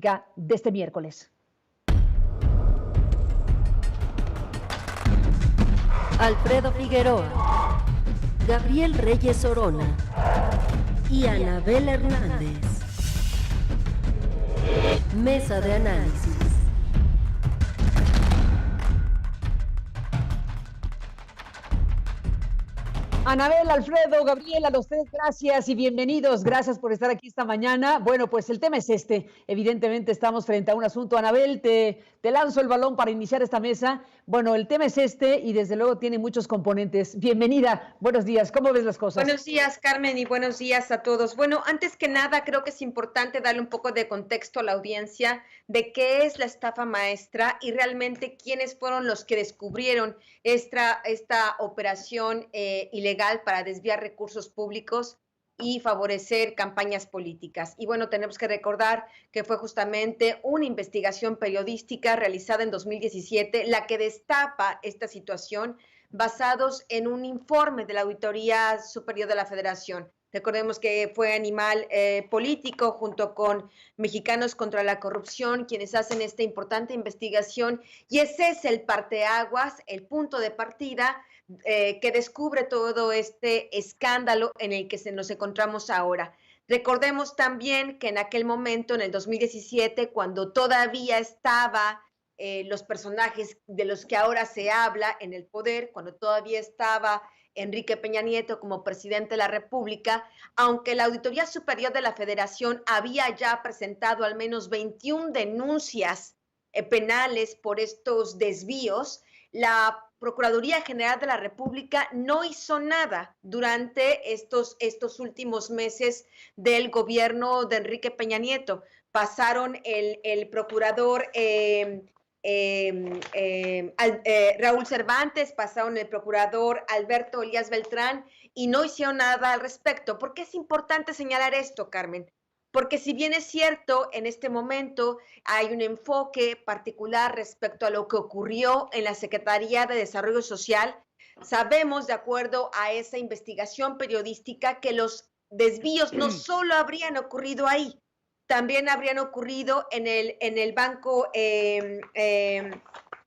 de este miércoles. Alfredo Figueroa, Gabriel Reyes Orona y Anabel Hernández. Mesa de análisis. Anabel, Alfredo, Gabriel, a los tres, gracias y bienvenidos. Gracias por estar aquí esta mañana. Bueno, pues el tema es este. Evidentemente estamos frente a un asunto. Anabel, te lanzo el balón para iniciar esta mesa. Bueno, el tema es este y desde luego tiene muchos componentes. Bienvenida, buenos días. ¿Cómo ves las cosas? Buenos días, Carmen, y buenos días a todos. Bueno, antes que nada, creo que es importante darle un poco de contexto a la audiencia de qué es la estafa maestra y realmente quiénes fueron los que descubrieron esta operación ilegal para desviar recursos públicos y favorecer campañas políticas. Y bueno, tenemos que recordar que fue justamente una investigación periodística realizada en 2017 la que destapa esta situación, basados en un informe de la Auditoría Superior de la Federación. Recordemos que fue Animal Político junto con Mexicanos contra la Corrupción quienes hacen esta importante investigación, y ese es el parteaguas, el punto de partida que descubre todo este escándalo en el que nos encontramos ahora. Recordemos también que en aquel momento, en el 2017, cuando todavía estaba los personajes de los que ahora se habla en el poder, cuando todavía estaba Enrique Peña Nieto como presidente de la República, aunque la Auditoría Superior de la Federación había ya presentado al menos 21 denuncias penales por estos desvíos, la Procuraduría General de la República no hizo nada durante estos últimos meses del gobierno de Enrique Peña Nieto. Pasaron el procurador Raúl Cervantes, pasaron el procurador Alberto Elías Beltrán y no hicieron nada al respecto. ¿Por qué es importante señalar esto, Carmen? Porque si bien es cierto, en este momento hay un enfoque particular respecto a lo que ocurrió en la Secretaría de Desarrollo Social, sabemos, de acuerdo a esa investigación periodística, que los desvíos no solo habrían ocurrido ahí, también habrían ocurrido en el banco, en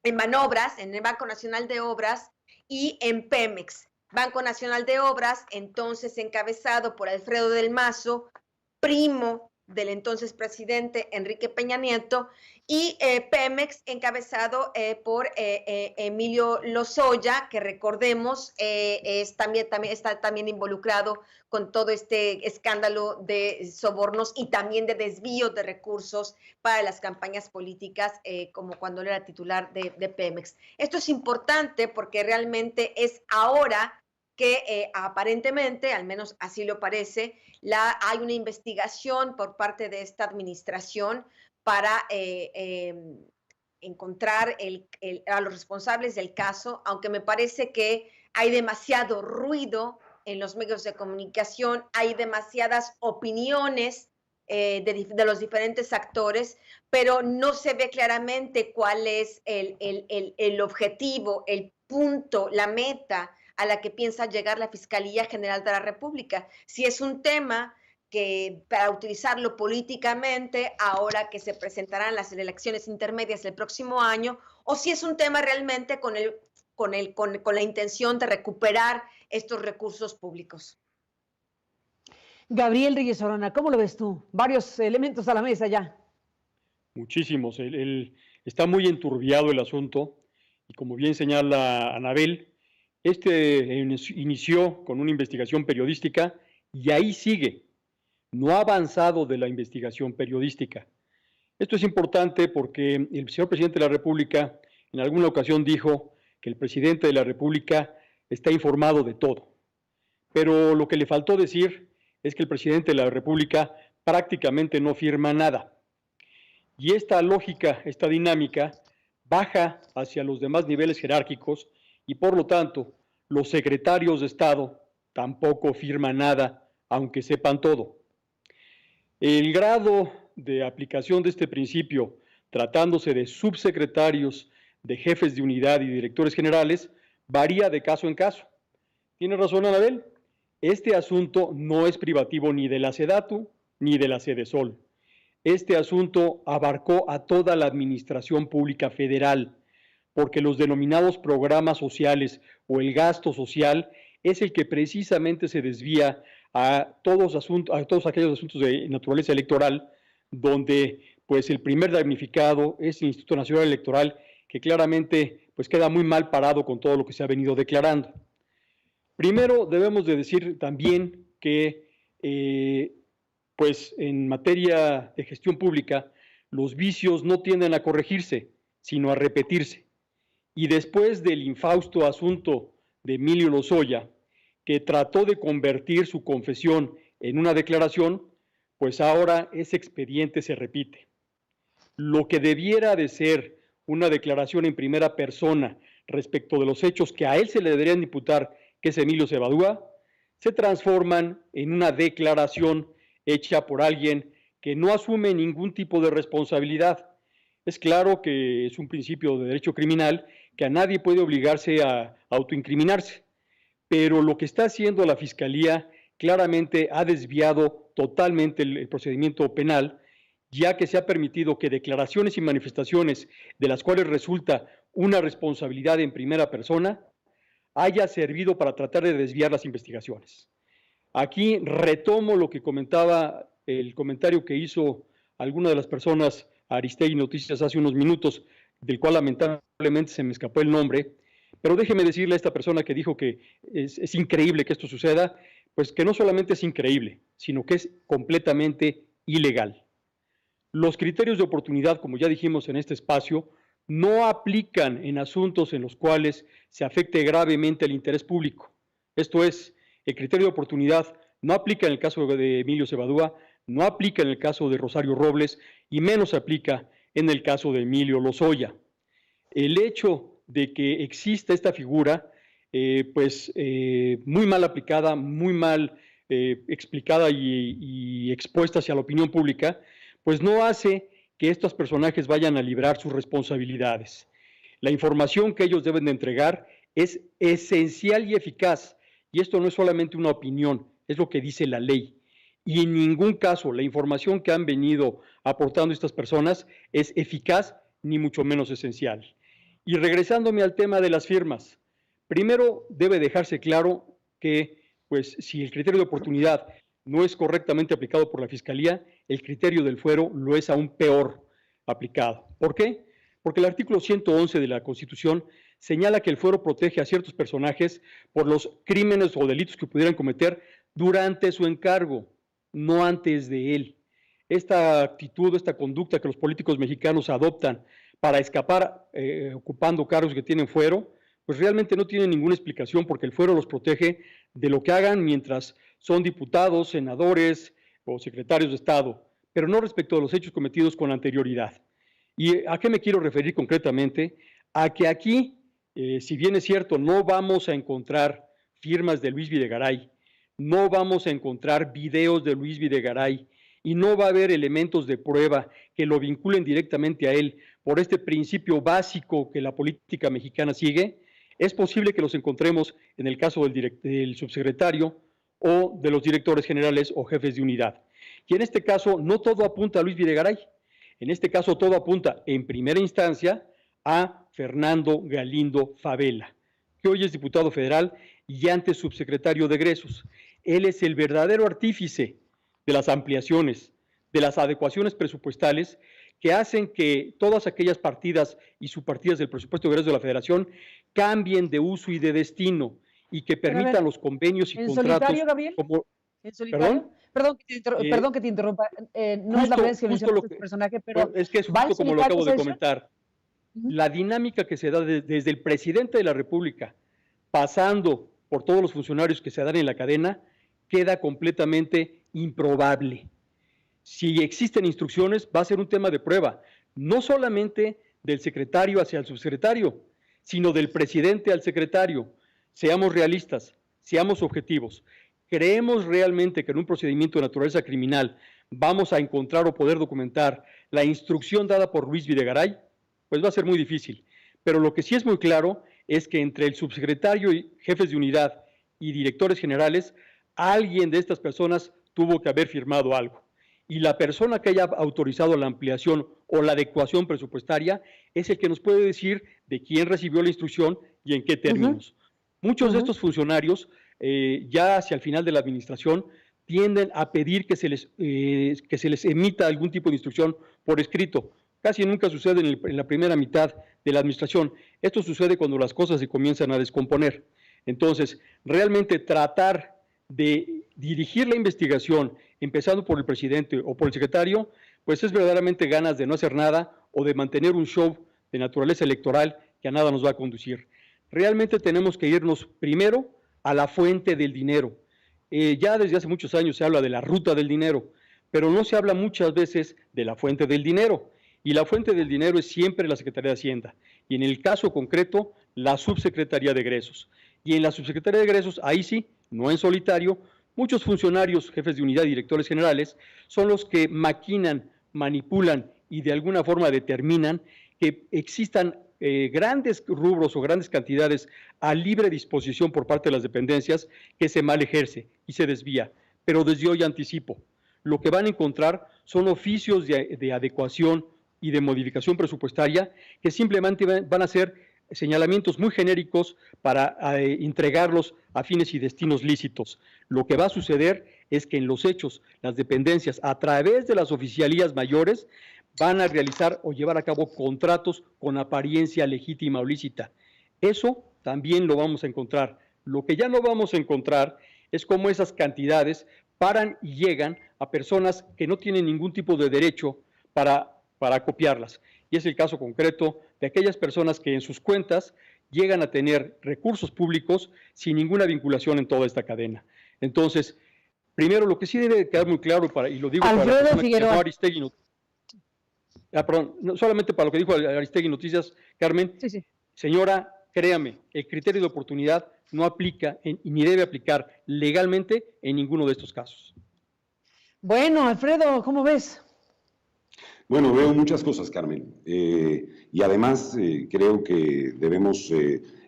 Banobras, en el Banco Nacional de Obras y en Pemex. Banco Nacional de Obras, entonces encabezado por Alfredo del Mazo, primo del entonces presidente Enrique Peña Nieto, y Pemex encabezado por Emilio Lozoya, que recordemos está también involucrado con todo este escándalo de sobornos y también de desvíos de recursos para las campañas políticas, como cuando él era titular de Pemex. Esto es importante porque realmente es ahora que aparentemente, al menos así lo parece, hay una investigación por parte de esta administración para encontrar a los responsables del caso, aunque me parece que hay demasiado ruido en los medios de comunicación, hay demasiadas opiniones de los diferentes actores, pero no se ve claramente cuál es el objetivo, el punto, la meta a la que piensa llegar la Fiscalía General de la República. Si es un tema que para utilizarlo políticamente ahora que se presentarán las elecciones intermedias del próximo año, o si es un tema realmente con la intención de recuperar estos recursos públicos. Gabriel Reyes Orona, ¿cómo lo ves tú? Varios elementos a la mesa ya. Muchísimos. Está muy enturbiado el asunto y como bien señala Anabel, inició con una investigación periodística y ahí sigue. No ha avanzado de la investigación periodística. Esto es importante porque el señor presidente de la República en alguna ocasión dijo que el presidente de la República está informado de todo. Pero lo que le faltó decir es que el presidente de la República prácticamente no firma nada. Y esta lógica, esta dinámica, baja hacia los demás niveles jerárquicos y por lo tanto los secretarios de Estado tampoco firman nada, aunque sepan todo. El grado de aplicación de este principio, tratándose de subsecretarios, de jefes de unidad y directores generales, varía de caso en caso. Tiene razón Anabel, este asunto no es privativo ni de la SEDATU ni de la Sedesol. este asunto abarcó a toda la administración pública federal, porque los denominados programas sociales o el gasto social es el que precisamente se desvía a todos aquellos asuntos de naturaleza electoral, donde pues el primer damnificado es el Instituto Nacional Electoral, que claramente pues queda muy mal parado con todo lo que se ha venido declarando. Primero debemos de decir también que pues en materia de gestión pública los vicios no tienden a corregirse, sino a repetirse. Y después del infausto asunto de Emilio Lozoya, que trató de convertir su confesión en una declaración, pues ahora ese expediente se repite. Lo que debiera de ser una declaración en primera persona respecto de los hechos que a él se le deberían imputar, que es Emilio Cebadúa, se transforman en una declaración hecha por alguien que no asume ningún tipo de responsabilidad. Es claro que es un principio de derecho criminal que a nadie puede obligarse a autoincriminarse, pero lo que está haciendo la Fiscalía claramente ha desviado totalmente el procedimiento penal, ya que se ha permitido que declaraciones y manifestaciones de las cuales resulta una responsabilidad en primera persona haya servido para tratar de desviar las investigaciones. Aquí retomo lo que comentaba, el comentario que hizo alguna de las personas a Aristegui Noticias hace unos minutos, del cual lamentablemente se me escapó el nombre, pero déjeme decirle a esta persona que dijo que es increíble que esto suceda, pues que no solamente es increíble, sino que es completamente ilegal. Los criterios de oportunidad, como ya dijimos en este espacio, no aplican en asuntos en los cuales se afecte gravemente el interés público. Esto es, el criterio de oportunidad no aplica en el caso de Emilio Cebadúa, no aplica en el caso de Rosario Robles y menos aplica en el caso de Emilio Lozoya. El hecho de que exista esta figura, muy mal aplicada, muy mal explicada y expuesta hacia la opinión pública, pues no hace que estos personajes vayan a librar sus responsabilidades. La información que ellos deben de entregar es esencial y eficaz, y esto no es solamente una opinión, es lo que dice la ley. Y en ningún caso la información que han venido aportando estas personas es eficaz, ni mucho menos esencial. Y regresándome al tema de las firmas, primero debe dejarse claro que, pues, si el criterio de oportunidad no es correctamente aplicado por la Fiscalía, el criterio del fuero lo es aún peor aplicado. ¿Por qué? Porque el artículo 111 de la Constitución señala que el fuero protege a ciertos personajes por los crímenes o delitos que pudieran cometer durante su encargo, no antes de él. Esta actitud, esta conducta que los políticos mexicanos adoptan para escapar ocupando cargos que tienen fuero, pues realmente no tiene ninguna explicación, porque el fuero los protege de lo que hagan mientras son diputados, senadores o secretarios de Estado, pero no respecto de los hechos cometidos con anterioridad. ¿Y a qué me quiero referir concretamente? A que aquí, si bien es cierto, no vamos a encontrar firmas de Luis Videgaray, no vamos a encontrar videos de Luis Videgaray y no va a haber elementos de prueba que lo vinculen directamente a él por este principio básico que la política mexicana sigue, es posible que los encontremos en el caso del subsecretario o de los directores generales o jefes de unidad. Y en este caso no todo apunta a Luis Videgaray, en este caso todo apunta en primera instancia a Fernando Galindo Favela, que hoy es diputado federal y antes subsecretario de egresos. Él es el verdadero artífice de las ampliaciones, de las adecuaciones presupuestales que hacen que todas aquellas partidas y subpartidas del presupuesto de egresos de la Federación cambien de uso y de destino y que permitan los convenios y contratos. ¿En solitario, Gabriel? ¿En solitario? Perdón que te interrumpa. No es la primera vez que mencionas este personaje, pero es que es justo como lo acabo de comentar. La dinámica que se da desde el presidente de la República, pasando por todos los funcionarios que se dan en la cadena, queda completamente improbable. Si existen instrucciones, va a ser un tema de prueba, no solamente del secretario hacia el subsecretario, sino del presidente al secretario. Seamos realistas, seamos objetivos. ¿Creemos realmente que en un procedimiento de naturaleza criminal vamos a encontrar o poder documentar la instrucción dada por Luis Videgaray? Pues va a ser muy difícil. Pero lo que sí es muy claro es que entre el subsecretario y jefes de unidad y directores generales, alguien de estas personas tuvo que haber firmado algo. y la persona que haya autorizado la ampliación o la adecuación presupuestaria es el que nos puede decir de quién recibió la instrucción y en qué términos. Muchos de estos funcionarios, ya hacia el final de la administración, tienden a pedir que se les emita algún tipo de instrucción por escrito. Casi nunca sucede en la primera mitad de la administración. Esto sucede cuando las cosas se comienzan a descomponer. Entonces, realmente tratar de dirigir la investigación, empezando por el presidente o por el secretario, pues es verdaderamente ganas de no hacer nada o de mantener un show de naturaleza electoral que a nada nos va a conducir. Realmente tenemos que irnos primero a la fuente del dinero. Ya desde hace muchos años se habla de la ruta del dinero, pero no se habla muchas veces de la fuente del dinero. Y la fuente del dinero es siempre la Secretaría de Hacienda. Y en el caso concreto, la Subsecretaría de Egresos. Y en la Subsecretaría de Egresos, ahí sí, no en solitario, muchos funcionarios, jefes de unidad y directores generales, son los que maquinan, manipulan y de alguna forma determinan que existan grandes rubros o grandes cantidades a libre disposición por parte de las dependencias que se mal ejerce y se desvía. Pero desde hoy anticipo, lo que van a encontrar son oficios de adecuación y de modificación presupuestaria que simplemente van a ser señalamientos muy genéricos para entregarlos a fines y destinos lícitos. Lo que va a suceder es que en los hechos, las dependencias, a través de las oficialías mayores, van a realizar o llevar a cabo contratos con apariencia legítima o lícita. Eso también lo vamos a encontrar. Lo que ya no vamos a encontrar es cómo esas cantidades paran y llegan a personas que no tienen ningún tipo de derecho para copiarlas. Y es el caso concreto de aquellas personas que en sus cuentas llegan a tener recursos públicos sin ninguna vinculación en toda esta cadena. Entonces, primero, lo que sí debe quedar muy claro, y lo digo Alfredo para la persona Figueroa. que Aristegui, no, solamente para lo que dijo Aristegui Noticias, Carmen, Sí. Señora, créame, el criterio de oportunidad no aplica ni debe aplicar legalmente en ninguno de estos casos. Bueno, Alfredo, ¿cómo ves? Bueno, veo muchas cosas, Carmen, y además creo que debemos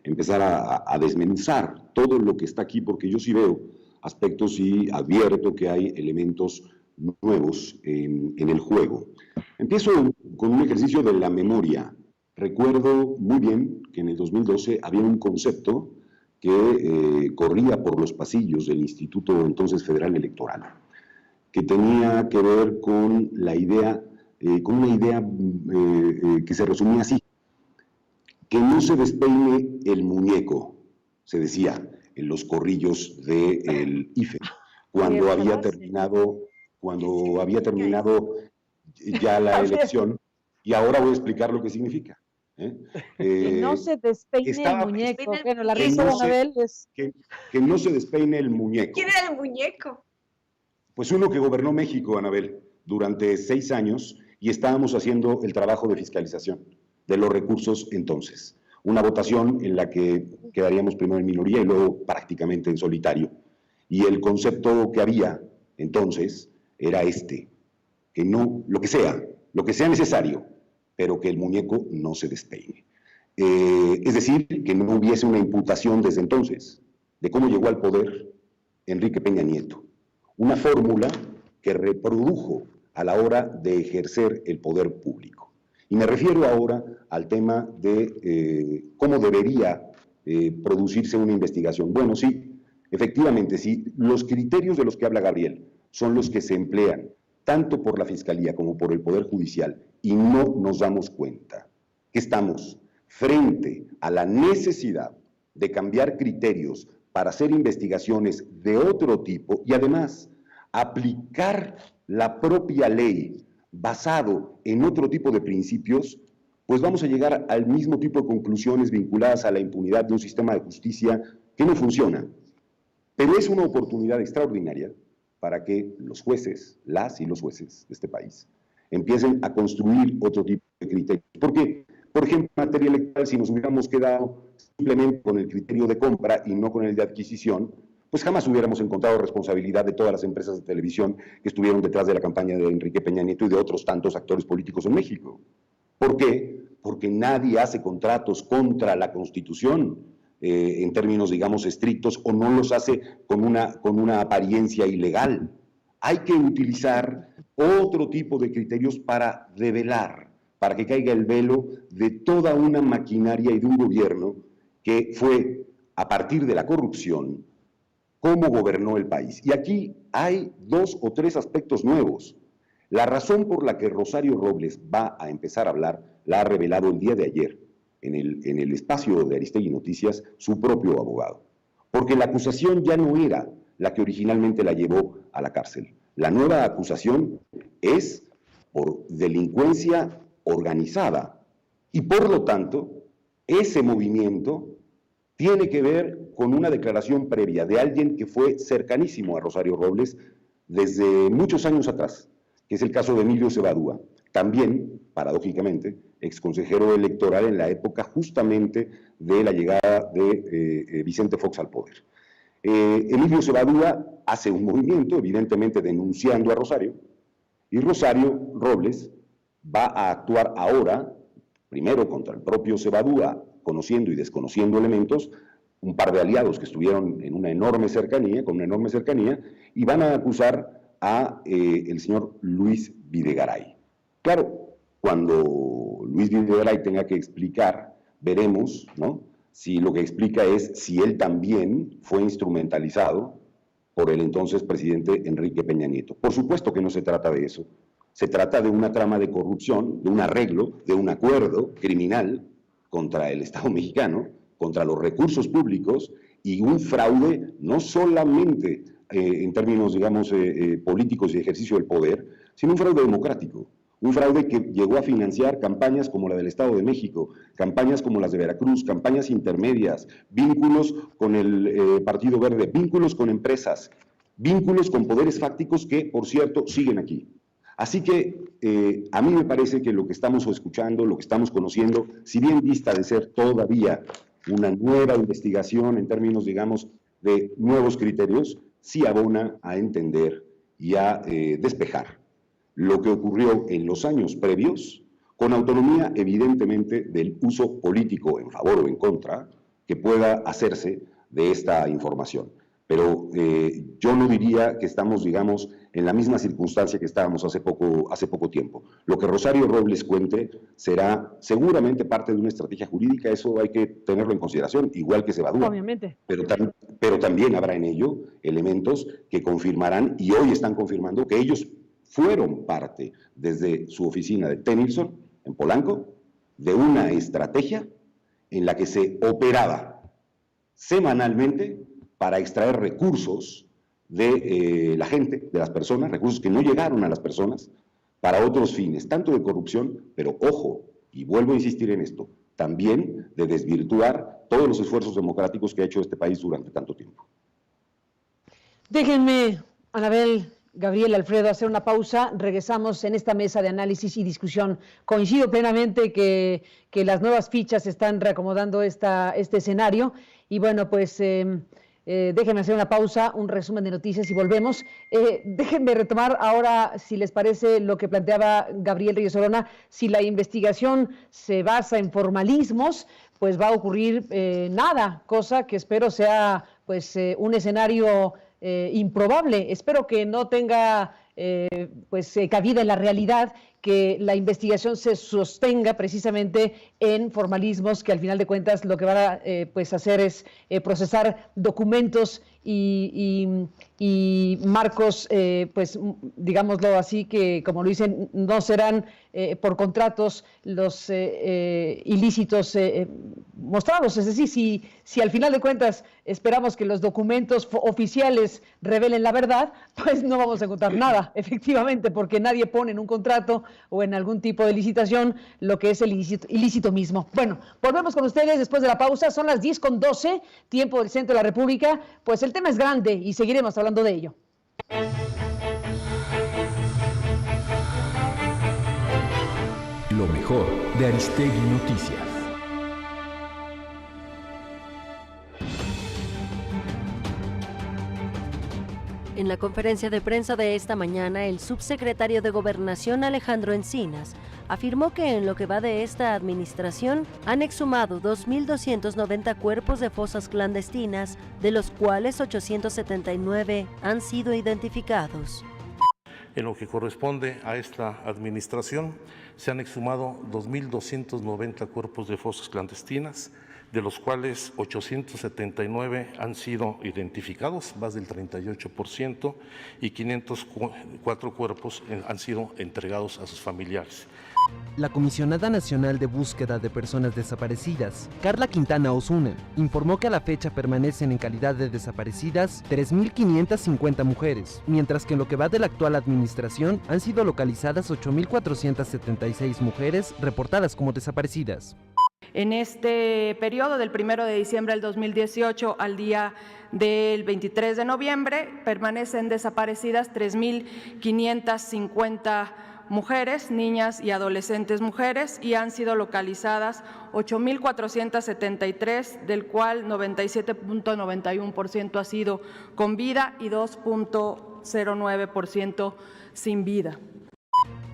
empezar a desmenuzar todo lo que está aquí, porque yo sí veo aspectos y advierto que hay elementos nuevos en el juego. Empiezo con un ejercicio de la memoria. Recuerdo muy bien que en el 2012 había un concepto que corría por los pasillos del Instituto entonces Federal Electoral, que tenía que ver con la idea, con una idea que se resumía así: que no se despeine el muñeco, se decía en los corrillos del IFE, cuando había terminado ya la elección, y ahora voy a explicar lo que significa. Que no se despeine el muñeco. Bueno, la risa de Anabel es... Que no se despeine el muñeco. ¿Quién era el muñeco? Pues uno que gobernó México, Anabel, durante 6 años, y estábamos haciendo el trabajo de fiscalización de los recursos entonces. Una votación en la que quedaríamos primero en minoría y luego prácticamente en solitario. Y el concepto que había entonces era que no, lo que sea necesario, pero que el muñeco no se despeine. Es decir, que no hubiese una imputación desde entonces de cómo llegó al poder Enrique Peña Nieto. Una fórmula que reprodujo a la hora de ejercer el poder público. Y me refiero ahora al tema de cómo debería producirse una investigación. Bueno, sí, efectivamente, sí, los criterios de los que habla Gabriel son los que se emplean tanto por la Fiscalía como por el Poder Judicial, y no nos damos cuenta que estamos frente a la necesidad de cambiar criterios para hacer investigaciones de otro tipo y además aplicar la propia ley basado en otro tipo de principios, pues vamos a llegar al mismo tipo de conclusiones vinculadas a la impunidad de un sistema de justicia que no funciona. Pero es una oportunidad extraordinaria para que los jueces, las y los jueces de este país, empiecen a construir otro tipo de criterios. Porque, por ejemplo, en materia electoral, si nos hubiéramos quedado simplemente con el criterio de compra y no con el de adquisición, pues jamás hubiéramos encontrado responsabilidad de todas las empresas de televisión que estuvieron detrás de la campaña de Enrique Peña Nieto y de otros tantos actores políticos en México. ¿Por qué? Porque nadie hace contratos contra la Constitución, en términos, digamos, estrictos, o no los hace con una apariencia ilegal. Hay que utilizar otro tipo de criterios para develar, para que caiga el velo de toda una maquinaria y de un gobierno que fue, a partir de la corrupción, cómo gobernó el país. Y aquí hay 2 o 3 aspectos nuevos. La razón por la que Rosario Robles va a empezar a hablar la ha revelado el día de ayer en el espacio de Aristegui Noticias su propio abogado. Porque la acusación ya no era la que originalmente la llevó a la cárcel. La nueva acusación es por delincuencia organizada y por lo tanto ese movimiento tiene que ver con una declaración previa de alguien que fue cercanísimo a Rosario Robles desde muchos años atrás, que es el caso de Emilio Cebadúa, también, paradójicamente, exconsejero electoral en la época justamente de la llegada de Vicente Fox al poder. Emilio Cebadúa hace un movimiento, evidentemente denunciando a Rosario, y Rosario Robles va a actuar ahora, primero contra el propio Cebadúa, conociendo y desconociendo elementos, un par de aliados que estuvieron en una enorme cercanía, con una enorme cercanía, y van a acusar a el señor Luis Videgaray. Claro, cuando Luis Videgaray tenga que explicar, veremos, ¿no?, si lo que explica es si él también fue instrumentalizado por el entonces presidente Enrique Peña Nieto. Por supuesto que no se trata de eso. Se trata de una trama de corrupción, de un arreglo, de un acuerdo criminal contra el Estado mexicano, contra los recursos públicos y un fraude no solamente en términos, digamos, políticos y ejercicio del poder, sino un fraude democrático. Un fraude que llegó a financiar campañas como la del Estado de México, campañas como las de Veracruz, campañas intermedias, vínculos con el Partido Verde, vínculos con empresas, vínculos con poderes fácticos que, por cierto, siguen aquí. Así que a mí me parece que lo que estamos escuchando, lo que estamos conociendo, si bien dista de ser todavía una nueva investigación en términos, digamos, de nuevos criterios, sí abona a entender y a despejar lo que ocurrió en los años previos, con autonomía evidentemente del uso político en favor o en contra que pueda hacerse de esta información. Pero yo no diría que estamos, digamos, en la misma circunstancia que estábamos hace poco tiempo. Lo que Rosario Robles cuente será seguramente parte de una estrategia jurídica, eso hay que tenerlo en consideración, igual que Cebadúa. Obviamente. Pero también habrá en ello elementos que confirmarán, y hoy están confirmando, que ellos fueron parte, desde su oficina de Tennyson, en Polanco, de una estrategia en la que se operaba semanalmente para extraer recursos de la gente, de las personas, recursos que no llegaron a las personas, para otros fines, tanto de corrupción, pero ojo, y vuelvo a insistir en esto, también de desvirtuar todos los esfuerzos democráticos que ha hecho este país durante tanto tiempo. Déjenme, Anabel, Gabriel, Alfredo, hacer una pausa. Regresamos en esta mesa de análisis y discusión. Coincido plenamente que las nuevas fichas están reacomodando este escenario. Y bueno, pues déjenme hacer una pausa, un resumen de noticias y volvemos. Déjenme retomar ahora, si les parece, lo que planteaba Gabriel Reyes Orona. Si la investigación se basa en formalismos, pues va a ocurrir nada, cosa que espero sea pues un escenario improbable. Espero que no tenga cabida en la realidad, que la investigación se sostenga precisamente en formalismos que al final de cuentas lo que van a hacer es procesar documentos y marcos, digámoslo así, que como lo dicen, no serán por contratos los ilícitos mostrados. Es decir, si al final de cuentas esperamos que los documentos oficiales revelen la verdad, pues no vamos a encontrar nada, efectivamente, porque nadie pone en un contrato o en algún tipo de licitación lo que es el ilícito mismo. Bueno, volvemos con ustedes después de la pausa. Son las 10:12, tiempo del centro de la República. Pues el tema es grande y seguiremos hablando de ello. Lo mejor de Aristegui Noticias. En la conferencia de prensa de esta mañana, el subsecretario de Gobernación Alejandro Encinas afirmó que en lo que va de esta administración han exhumado 2.290 cuerpos de fosas clandestinas, de los cuales 879 han sido identificados. En lo que corresponde a esta administración, se han exhumado 2.290 cuerpos de fosas clandestinas, de los cuales 879 han sido identificados, más del 38%, y 504 cuerpos han sido entregados a sus familiares. La Comisionada Nacional de Búsqueda de Personas Desaparecidas, Carla Quintana Osuna, informó que a la fecha permanecen en calidad de desaparecidas 3.550 mujeres, mientras que en lo que va de la actual administración han sido localizadas 8.476 mujeres reportadas como desaparecidas. En este periodo del 1 de diciembre del 2018 al día del 23 de noviembre permanecen desaparecidas 3.550 mujeres, niñas y adolescentes mujeres, y han sido localizadas 8.473, del cual 97.91% ha sido con vida y 2.09% sin vida.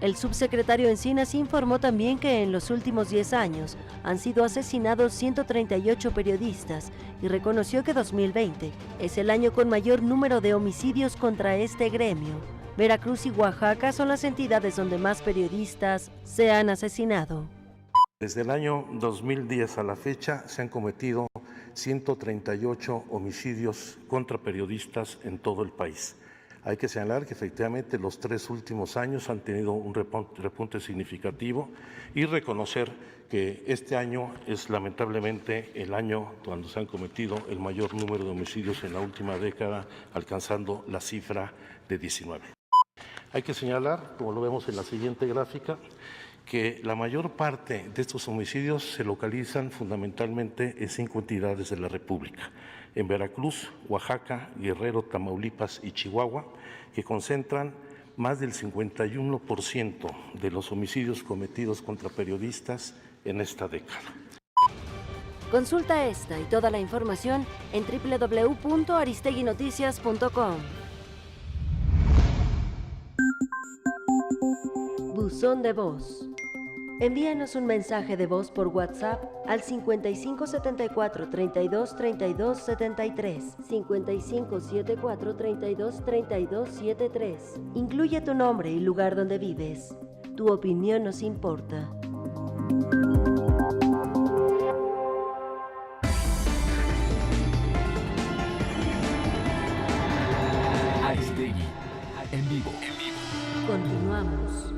El subsecretario Encinas informó también que en los últimos 10 años han sido asesinados 138 periodistas y reconoció que 2020 es el año con mayor número de homicidios contra este gremio. Veracruz y Oaxaca son las entidades donde más periodistas se han asesinado. Desde el año 2010 a la fecha se han cometido 138 homicidios contra periodistas en todo el país. Hay que señalar que efectivamente los 3 últimos años han tenido un repunte significativo y reconocer que este año es lamentablemente el año cuando se han cometido el mayor número de homicidios en la última década, alcanzando la cifra de 19. Hay que señalar, como lo vemos en la siguiente gráfica, que la mayor parte de estos homicidios se localizan fundamentalmente en 5 entidades de la República, en Veracruz, Oaxaca, Guerrero, Tamaulipas y Chihuahua, que concentran más del 51% de los homicidios cometidos contra periodistas en esta década. Consulta esta y toda la información en www.aristeguinoticias.com. Buzón de voz. Envíanos un mensaje de voz por WhatsApp al 5574 32 32 73, 5574 32 32 73. Incluye tu nombre y lugar donde vives. Tu opinión nos importa. Aristegui, en vivo. Continuamos.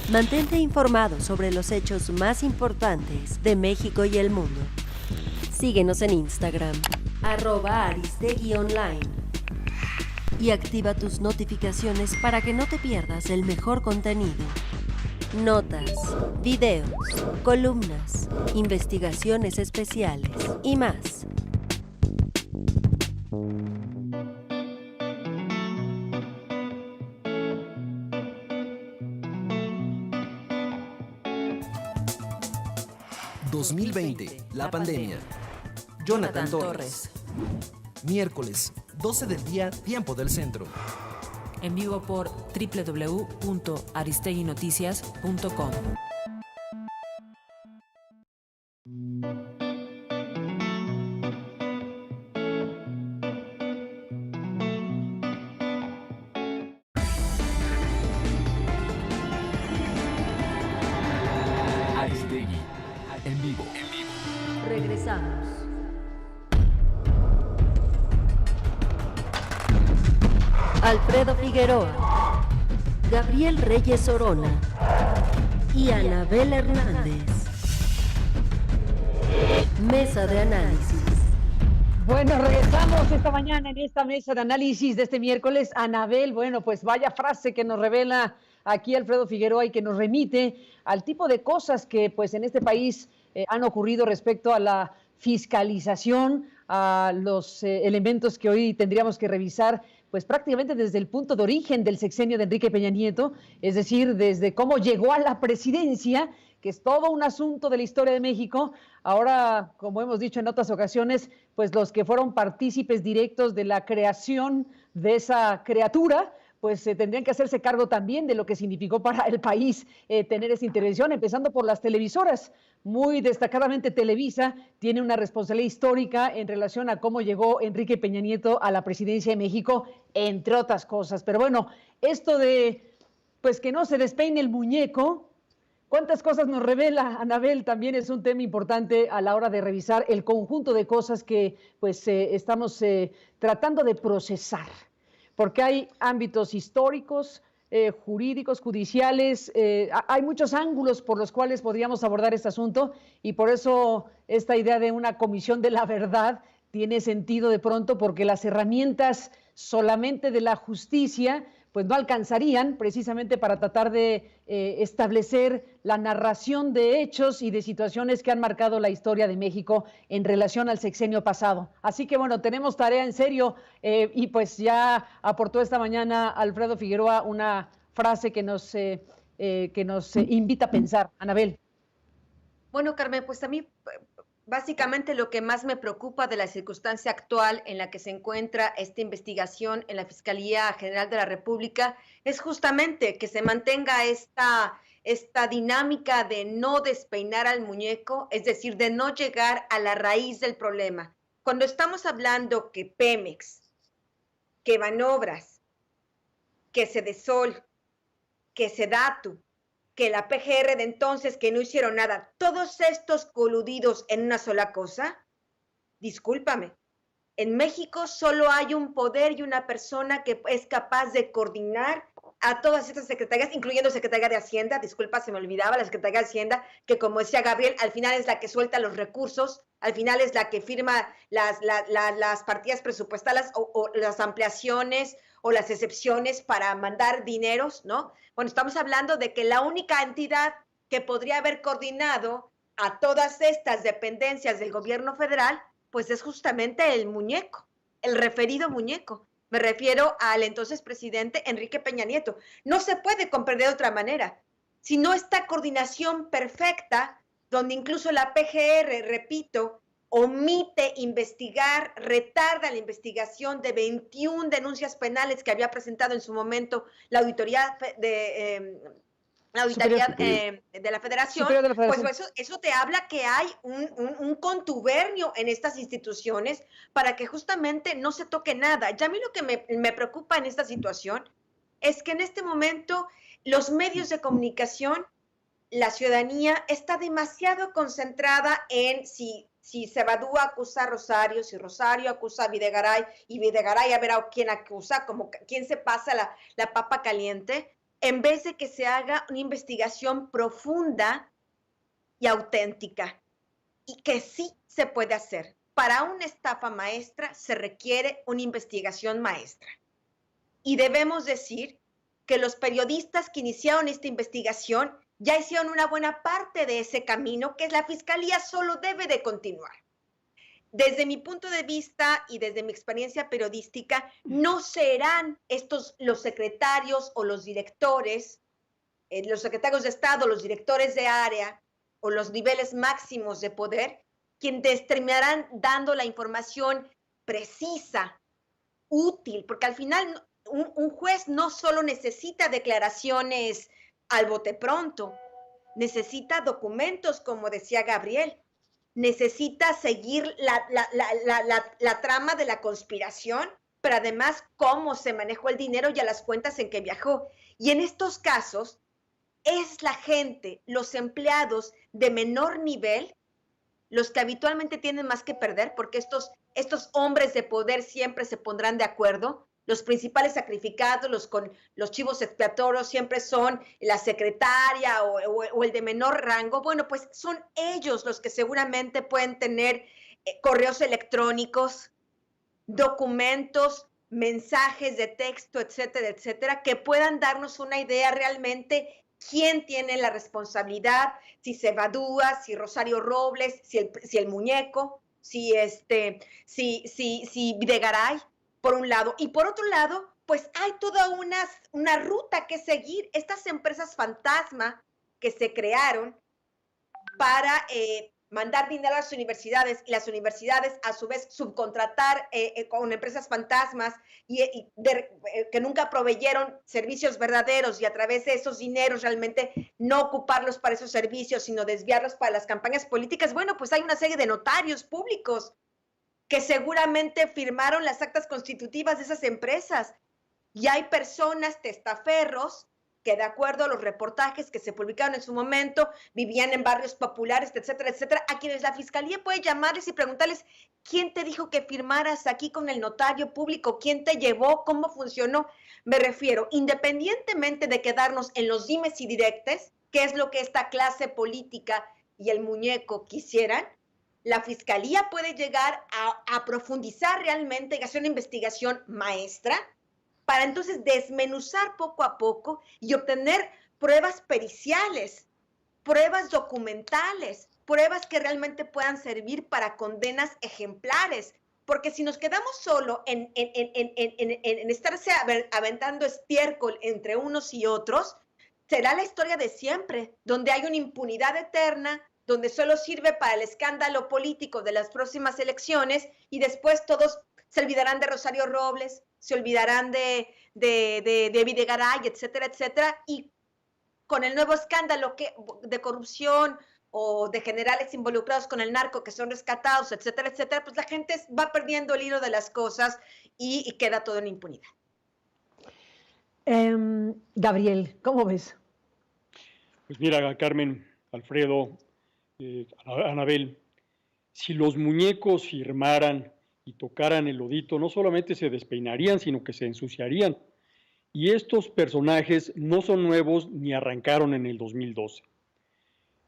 Mantente informado sobre los hechos más importantes de México y el mundo. Síguenos en Instagram, @Aristegui_online. Y activa tus notificaciones para que no te pierdas el mejor contenido. Notas, videos, columnas, investigaciones especiales y más. ...2020, la pandemia. Jonathan Torres. Miércoles, 12 del día, tiempo del centro. En vivo por www.aristeguinoticias.com. Alfredo Figueroa, Gabriel Reyes Orona y Anabel Hernández. Mesa de análisis. Bueno, regresamos esta mañana en esta mesa de análisis de este miércoles. Anabel, bueno, pues vaya frase que nos revela aquí Alfredo Figueroa y que nos remite al tipo de cosas que pues en este país han ocurrido respecto a la fiscalización, a los elementos que hoy tendríamos que revisar pues prácticamente desde el punto de origen del sexenio de Enrique Peña Nieto, es decir, desde cómo llegó a la presidencia, que es todo un asunto de la historia de México. Ahora, como hemos dicho en otras ocasiones, pues los que fueron partícipes directos de la creación de esa criatura, pues tendrían que hacerse cargo también de lo que significó para el país tener esa intervención, empezando por las televisoras. Muy destacadamente Televisa tiene una responsabilidad histórica en relación a cómo llegó Enrique Peña Nieto a la presidencia de México, entre otras cosas. Pero bueno, esto de pues que no se despeine el muñeco, ¿cuántas cosas nos revela, Anabel? También es un tema importante a la hora de revisar el conjunto de cosas que pues estamos tratando de procesar, porque hay ámbitos históricos, jurídicos, judiciales, hay muchos ángulos por los cuales podríamos abordar este asunto y por eso esta idea de una comisión de la verdad tiene sentido de pronto, porque las herramientas solamente de la justicia pues no alcanzarían precisamente para tratar de establecer la narración de hechos y de situaciones que han marcado la historia de México en relación al sexenio pasado. Así que bueno, tenemos tarea en serio y pues ya aportó esta mañana Alfredo Figueroa una frase que nos invita a pensar. Anabel. Bueno, Carmen, pues a mí básicamente lo que más me preocupa de la circunstancia actual en la que se encuentra esta investigación en la Fiscalía General de la República es justamente que se mantenga esta dinámica de no despeinar al muñeco, es decir, de no llegar a la raíz del problema. Cuando estamos hablando que Pemex, que Banobras, que Sedesol, que Sedatu, que la PGR de entonces, que no hicieron nada, todos estos coludidos en una sola cosa, discúlpame, en México solo hay un poder y una persona que es capaz de coordinar a todas estas secretarías, incluyendo Secretaría de Hacienda, disculpa, se me olvidaba, la Secretaría de Hacienda, que como decía Gabriel, al final es la que suelta los recursos, al final es la que firma las partidas presupuestales o las ampliaciones o las excepciones para mandar dineros, ¿no? Bueno, estamos hablando de que la única entidad que podría haber coordinado a todas estas dependencias del gobierno federal, pues es justamente el muñeco, el referido muñeco. Me refiero al entonces presidente Enrique Peña Nieto. No se puede comprender de otra manera. Si no esta coordinación perfecta, donde incluso la PGR, repito, omite investigar, retarda la investigación de 21 denuncias penales que había presentado en su momento la Auditoría de la Federación, pues eso te habla que hay un contubernio en estas instituciones para que justamente no se toque nada. Ya a mí lo que me preocupa en esta situación es que en este momento los medios de comunicación, la ciudadanía está demasiado concentrada en si Sebadú acusa a Rosario, si Rosario acusa a Videgaray y Videgaray a ver a quién acusa, como quién se pasa la papa caliente, en vez de que se haga una investigación profunda y auténtica, y que sí se puede hacer. Para una estafa maestra se requiere una investigación maestra. Y debemos decir que los periodistas que iniciaron esta investigación ya hicieron una buena parte de ese camino, que la Fiscalía solo debe de continuar. Desde mi punto de vista y desde mi experiencia periodística, no serán estos los secretarios o los directores, los secretarios de Estado, los directores de área o los niveles máximos de poder, quienes terminarán dando la información precisa, útil, porque al final un juez no solo necesita declaraciones al bote pronto, necesita documentos, como decía Gabriel, necesita seguir la trama de la conspiración, pero además cómo se manejó el dinero y a las cuentas en que viajó. Y en estos casos es la gente, los empleados de menor nivel, los que habitualmente tienen más que perder, porque estos hombres de poder siempre se pondrán de acuerdo, los principales sacrificados, los chivos expiatorios siempre son la secretaria o el de menor rango. Bueno, pues son ellos los que seguramente pueden tener correos electrónicos, documentos, mensajes de texto, etcétera, etcétera, que puedan darnos una idea realmente quién tiene la responsabilidad, si Cebadúa, si Rosario Robles, si el muñeco, si Videgaray, por un lado. Y por otro lado, pues hay toda una ruta que seguir. Estas empresas fantasma que se crearon para mandar dinero a las universidades y las universidades a su vez subcontratar con empresas fantasmas que nunca proveyeron servicios verdaderos y a través de esos dineros realmente no ocuparlos para esos servicios, sino desviarlos para las campañas políticas. Bueno, pues hay una serie de notarios públicos que seguramente firmaron las actas constitutivas de esas empresas y hay personas testaferros que de acuerdo a los reportajes que se publicaron en su momento, vivían en barrios populares, etcétera, etcétera, a quienes la fiscalía puede llamarles y preguntarles, ¿quién te dijo que firmaras aquí con el notario público? ¿Quién te llevó? ¿Cómo funcionó? Me refiero, independientemente de quedarnos en los dimes y diretes, que es lo que esta clase política y el muñeco quisieran, la fiscalía puede llegar a profundizar realmente y hacer una investigación maestra, para entonces desmenuzar poco a poco y obtener pruebas periciales, pruebas documentales, pruebas que realmente puedan servir para condenas ejemplares. Porque si nos quedamos solo en estarse aventando estiércol entre unos y otros, será la historia de siempre, donde hay una impunidad eterna, donde solo sirve para el escándalo político de las próximas elecciones y después todos se olvidarán de Rosario Robles, se olvidarán de Videgaray, etcétera, etcétera, y con el nuevo escándalo de corrupción o de generales involucrados con el narco que son rescatados, etcétera, etcétera, pues la gente va perdiendo el hilo de las cosas y queda todo en impunidad. Gabriel, ¿cómo ves? Pues mira, Carmen, Alfredo, Anabel, si los muñecos firmaran y tocaran el lodito, no solamente se despeinarían, sino que se ensuciarían. Y estos personajes no son nuevos ni arrancaron en el 2012.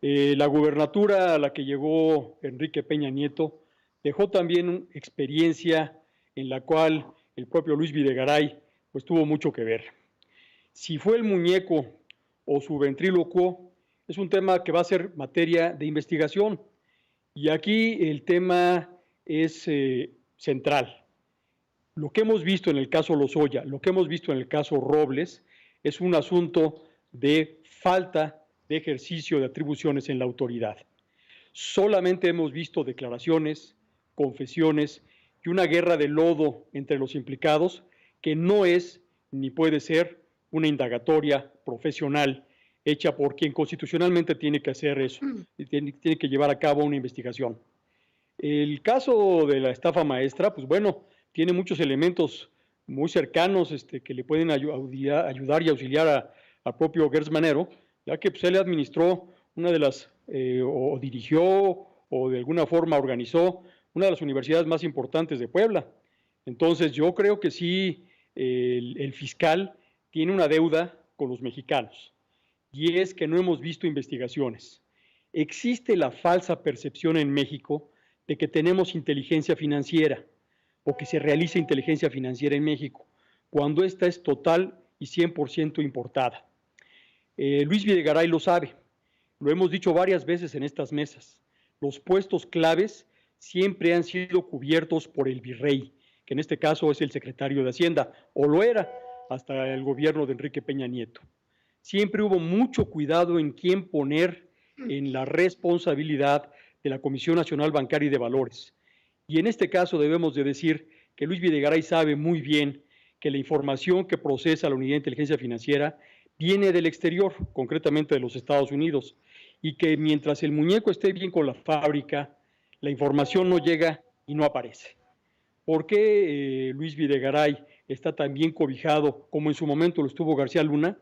La gubernatura a la que llegó Enrique Peña Nieto dejó también experiencia en la cual el propio Luis Videgaray pues tuvo mucho que ver. Si fue el muñeco o su ventrílocuo, es un tema que va a ser materia de investigación. Y aquí el tema es central. Lo que hemos visto en el caso Lozoya, lo que hemos visto en el caso Robles, es un asunto de falta de ejercicio de atribuciones en la autoridad. Solamente hemos visto declaraciones, confesiones y una guerra de lodo entre los implicados que no es ni puede ser una indagatoria profesional hecha por quien constitucionalmente tiene que hacer eso, y tiene que llevar a cabo una investigación. El caso de la estafa maestra, pues bueno, tiene muchos elementos muy cercanos que le pueden ayudar y auxiliar al propio Gertz Manero, ya que pues, él administró una de las, o dirigió, o de alguna forma organizó una de las universidades más importantes de Puebla. Entonces yo creo que sí, el fiscal tiene una deuda con los mexicanos, y es que no hemos visto investigaciones. Existe la falsa percepción en México de que tenemos inteligencia financiera, o que se realiza inteligencia financiera en México, cuando esta es total y 100% importada. Luis Videgaray lo sabe, lo hemos dicho varias veces en estas mesas. Los puestos claves siempre han sido cubiertos por el virrey, que en este caso es el secretario de Hacienda, o lo era hasta el gobierno de Enrique Peña Nieto. Siempre hubo mucho cuidado en quién poner en la responsabilidad de la Comisión Nacional Bancaria y de Valores. Y en este caso debemos de decir que Luis Videgaray sabe muy bien que la información que procesa la Unidad de Inteligencia Financiera viene del exterior, concretamente de los Estados Unidos, y que mientras el muñeco esté bien con la fábrica, la información no llega y no aparece. ¿Por qué Luis Videgaray está tan bien cobijado como en su momento lo estuvo García Luna?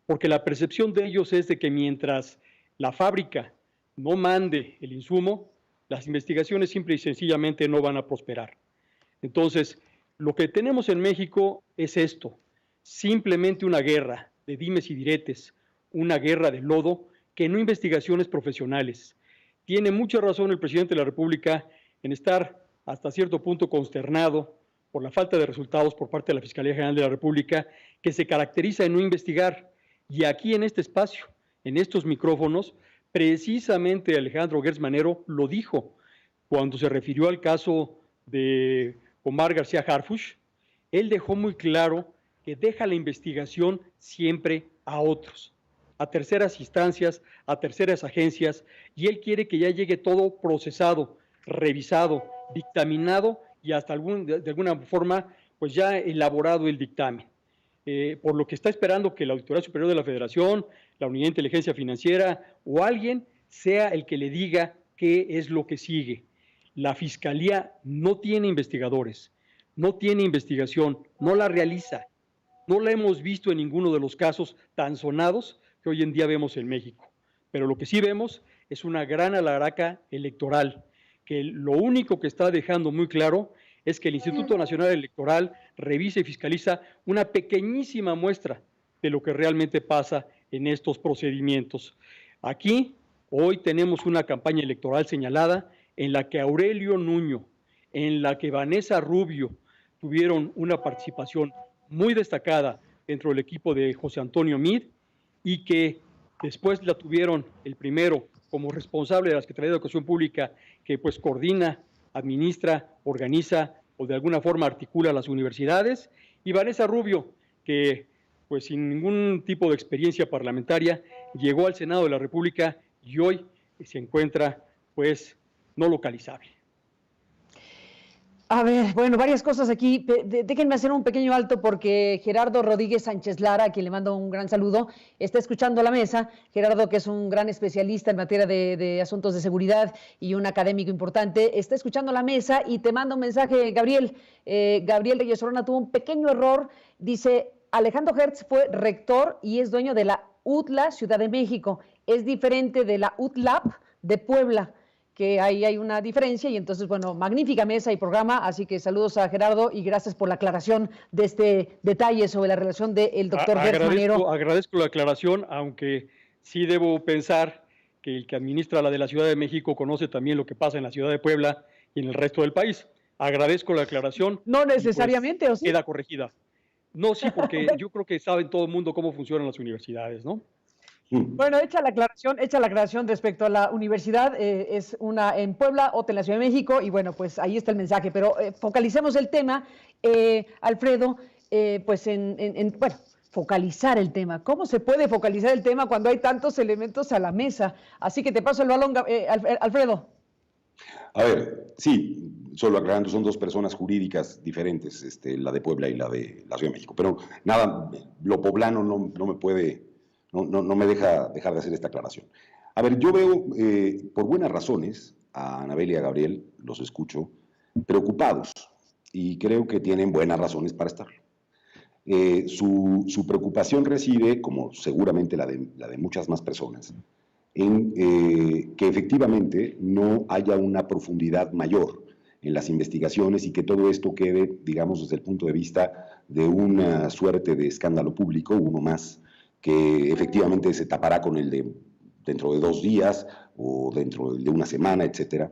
Porque la percepción de ellos es de que mientras la fábrica no mande el insumo, las investigaciones simple y sencillamente no van a prosperar. Entonces, Lo que tenemos en México es esto, simplemente una guerra de dimes y diretes, una guerra de lodo, que no investigaciones profesionales. Tiene mucha razón el presidente de la República en estar hasta cierto punto consternado por la falta de resultados por parte de la Fiscalía General de la República, que se caracteriza en no investigar. Y aquí en este espacio, en estos micrófonos, precisamente Alejandro Gertz Manero lo dijo cuando se refirió al caso de Omar García Harfuch. Él dejó muy claro que deja la investigación siempre a otros, a terceras instancias, a terceras agencias, y él quiere que ya llegue todo procesado, revisado, dictaminado y hasta de alguna forma pues ya elaborado el dictamen. Por lo que está esperando que la Auditoría Superior de la Federación, la Unidad de Inteligencia Financiera o alguien sea el que le diga qué es lo que sigue. La Fiscalía no tiene investigadores, no tiene investigación, no la realiza. No la hemos visto en ninguno de los casos tan sonados que hoy en día vemos en México. Pero lo que sí vemos es una gran alaraca electoral, que lo único que está dejando muy claro es que el Instituto Nacional Electoral revisa y fiscaliza una pequeñísima muestra de lo que realmente pasa en estos procedimientos. Aquí, hoy tenemos una campaña electoral señalada en la que Aurelio Nuño, en la que Vanessa Rubio tuvieron una participación muy destacada dentro del equipo de José Antonio Meade y que después la tuvieron el primero como responsable de la Secretaría de Educación Pública, que pues coordina, administra, organiza o de alguna forma articula las universidades, y Vanessa Rubio, que pues sin ningún tipo de experiencia parlamentaria llegó al Senado de la República y hoy se encuentra pues no localizable. A ver, bueno, varias cosas aquí. Déjenme hacer un pequeño alto porque Gerardo Rodríguez Sánchez Lara, a quien le mando un gran saludo, está escuchando la mesa. Gerardo, que es un gran especialista en materia de asuntos de seguridad y un académico importante, está escuchando la mesa y te manda un mensaje, Gabriel. Gabriel de Yesorona tuvo un pequeño error. Dice, Alejandro Gertz fue rector y es dueño de la UTLA Ciudad de México. Es diferente de la UTLAP de Puebla, que ahí hay una diferencia y entonces, bueno, magnífica mesa y programa, así que saludos a Gerardo y gracias por la aclaración de este detalle sobre la relación del doctor Gertz Manero. Agradezco la aclaración, aunque sí debo pensar que el que administra la de la Ciudad de México conoce también lo que pasa en la Ciudad de Puebla y en el resto del país. Agradezco la aclaración. No necesariamente, pues, ¿o sí? Queda corregida. No, sí, porque yo creo que saben todo el mundo cómo funcionan las universidades, ¿no? Bueno, hecha la aclaración respecto a la universidad, es una en Puebla, otra en la Ciudad de México, y bueno, pues ahí está el mensaje, pero focalicemos el tema, Alfredo, pues bueno, focalizar el tema. ¿Cómo se puede focalizar el tema cuando hay tantos elementos a la mesa? Así que te paso el balón, Alfredo. A ver, sí, solo aclarando, son dos personas jurídicas diferentes, la de Puebla y la de la Ciudad de México, pero nada, lo poblano no me puede... No me deja dejar de hacer esta aclaración. A ver, yo veo, por buenas razones, a Anabel y a Gabriel, los escucho, preocupados, y creo que tienen buenas razones para estarlo. Su preocupación reside, como seguramente la de muchas más personas, en que efectivamente no haya una profundidad mayor en las investigaciones y que todo esto quede, digamos, desde el punto de vista de una suerte de escándalo público, uno más, que efectivamente se tapará con el de dentro de 2 días o dentro de una semana, etcétera.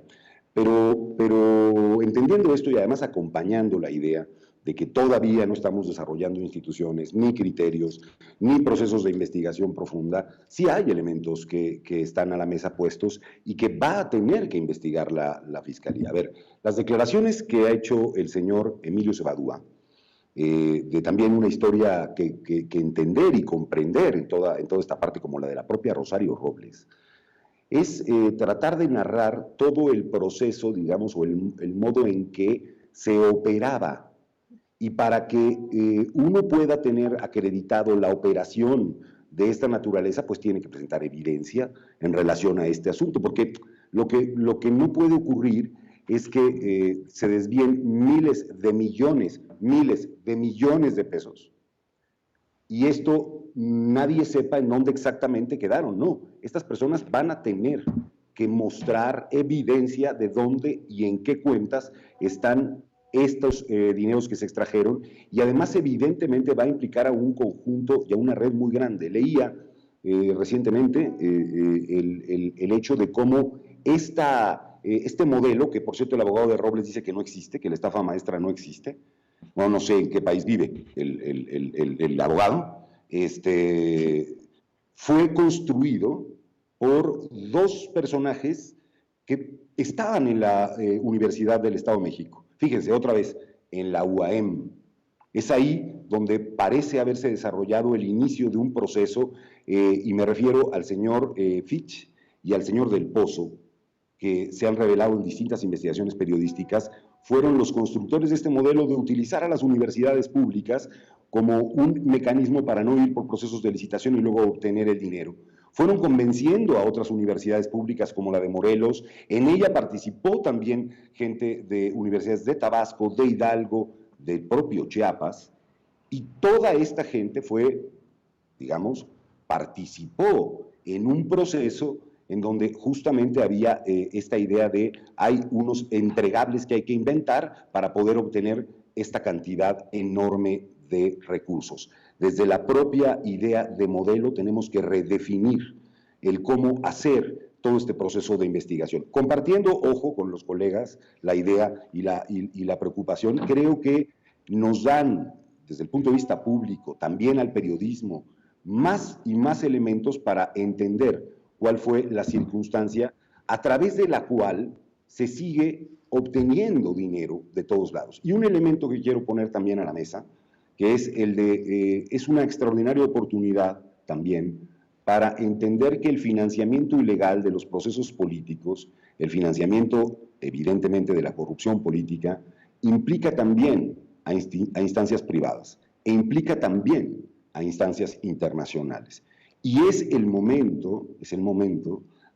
Pero entendiendo esto y además acompañando la idea de que todavía no estamos desarrollando instituciones, ni criterios, ni procesos de investigación profunda, sí hay elementos que están a la mesa puestos y que va a tener que investigar la Fiscalía. A ver, las declaraciones que ha hecho el señor Emilio Cebadúa, de también una historia que entender y comprender en toda esta parte, como la de la propia Rosario Robles, es tratar de narrar todo el proceso, digamos, o el modo en que se operaba. Y para que uno pueda tener acreditado la operación de esta naturaleza, pues tiene que presentar evidencia en relación a este asunto, porque lo que no puede ocurrir es que se desvíen miles de millones de pesos. Y esto nadie sepa en dónde exactamente quedaron. No, estas personas van a tener que mostrar evidencia de dónde y en qué cuentas están estos dineros que se extrajeron, y además evidentemente va a implicar a un conjunto y a una red muy grande. Leía recientemente el hecho de cómo este modelo, que por cierto el abogado de Robles dice que no existe, que la estafa maestra no existe, no sé en qué país vive el abogado, fue construido por dos personajes que estaban en la Universidad del Estado de México. Fíjense, otra vez, en la UAM. Es ahí donde parece haberse desarrollado el inicio de un proceso, y me refiero al señor Fitch y al señor Del Pozo, que se han revelado en distintas investigaciones periodísticas, fueron los constructores de este modelo de utilizar a las universidades públicas como un mecanismo para no ir por procesos de licitación y luego obtener el dinero. Fueron convenciendo a otras universidades públicas como la de Morelos. En ella participó también gente de universidades de Tabasco, de Hidalgo, del propio Chiapas, y toda esta gente fue, digamos, participó en un proceso en donde justamente había esta idea de hay unos entregables que hay que inventar para poder obtener esta cantidad enorme de recursos. Desde la propia idea de modelo tenemos que redefinir el cómo hacer todo este proceso de investigación. Compartiendo, ojo, con los colegas, la idea y la preocupación, creo que nos dan, desde el punto de vista público, también al periodismo, más y más elementos para entender cuál fue la circunstancia a través de la cual se sigue obteniendo dinero de todos lados. Y un elemento que quiero poner también a la mesa, que es el de, es una extraordinaria oportunidad también para entender que el financiamiento ilegal de los procesos políticos, el financiamiento evidentemente de la corrupción política, implica también a instancias privadas e implica también a instancias internacionales. Y es el momento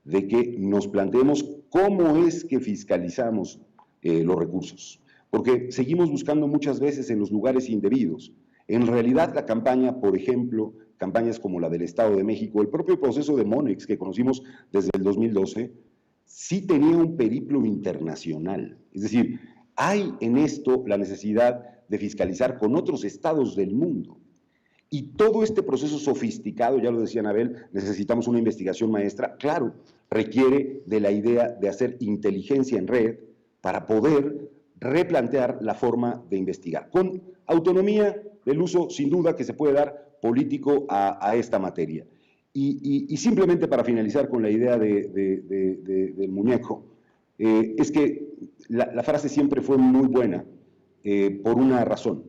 de que nos planteemos cómo es que fiscalizamos los recursos, porque seguimos buscando muchas veces en los lugares indebidos. En realidad la campaña, por ejemplo, campañas como la del Estado de México, el propio proceso de Monex que conocimos desde el 2012, sí tenía un periplo internacional. Es decir, hay en esto la necesidad de fiscalizar con otros estados del mundo. Y todo este proceso sofisticado, ya lo decía Anabel, necesitamos una investigación maestra, claro, requiere de la idea de hacer inteligencia en red para poder replantear la forma de investigar, con autonomía del uso, sin duda, que se puede dar político a esta materia. Y simplemente para finalizar con la idea del muñeco, es que la frase siempre fue muy buena, por una razón,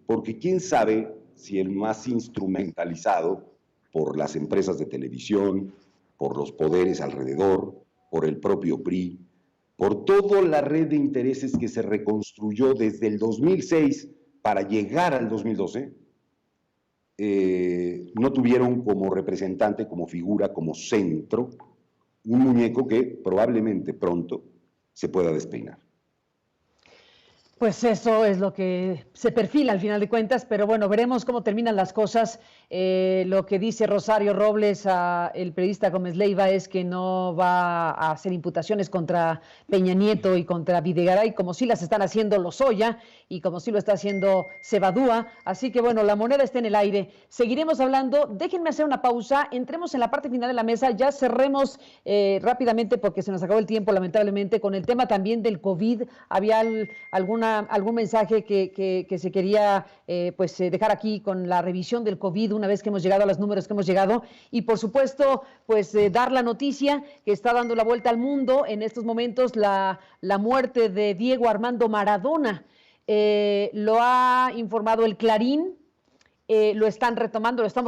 porque quién sabe si el más instrumentalizado por las empresas de televisión, por los poderes alrededor, por el propio PRI, por toda la red de intereses que se reconstruyó desde el 2006 para llegar al 2012, no tuvieron como representante, como figura, como centro, un muñeco que probablemente pronto se pueda despeinar. Pues eso es lo que se perfila al final de cuentas, pero bueno, veremos cómo terminan las cosas. Lo que dice Rosario Robles, el periodista Gómez Leiva, es que no va a hacer imputaciones contra Peña Nieto y contra Videgaray, como sí las están haciendo Lozoya y como sí lo está haciendo Cebadúa. Así que bueno, la moneda está en el aire. Seguiremos hablando. Déjenme hacer una pausa. Entremos en la parte final de la mesa. Ya cerremos rápidamente porque se nos acabó el tiempo, lamentablemente, con el tema también del COVID. Había algún mensaje que se quería dejar aquí con la revisión del COVID una vez que hemos llegado a los números que hemos llegado y por supuesto dar la noticia que está dando la vuelta al mundo en estos momentos, la muerte de Diego Armando Maradona. Lo ha informado el Clarín. Lo estamos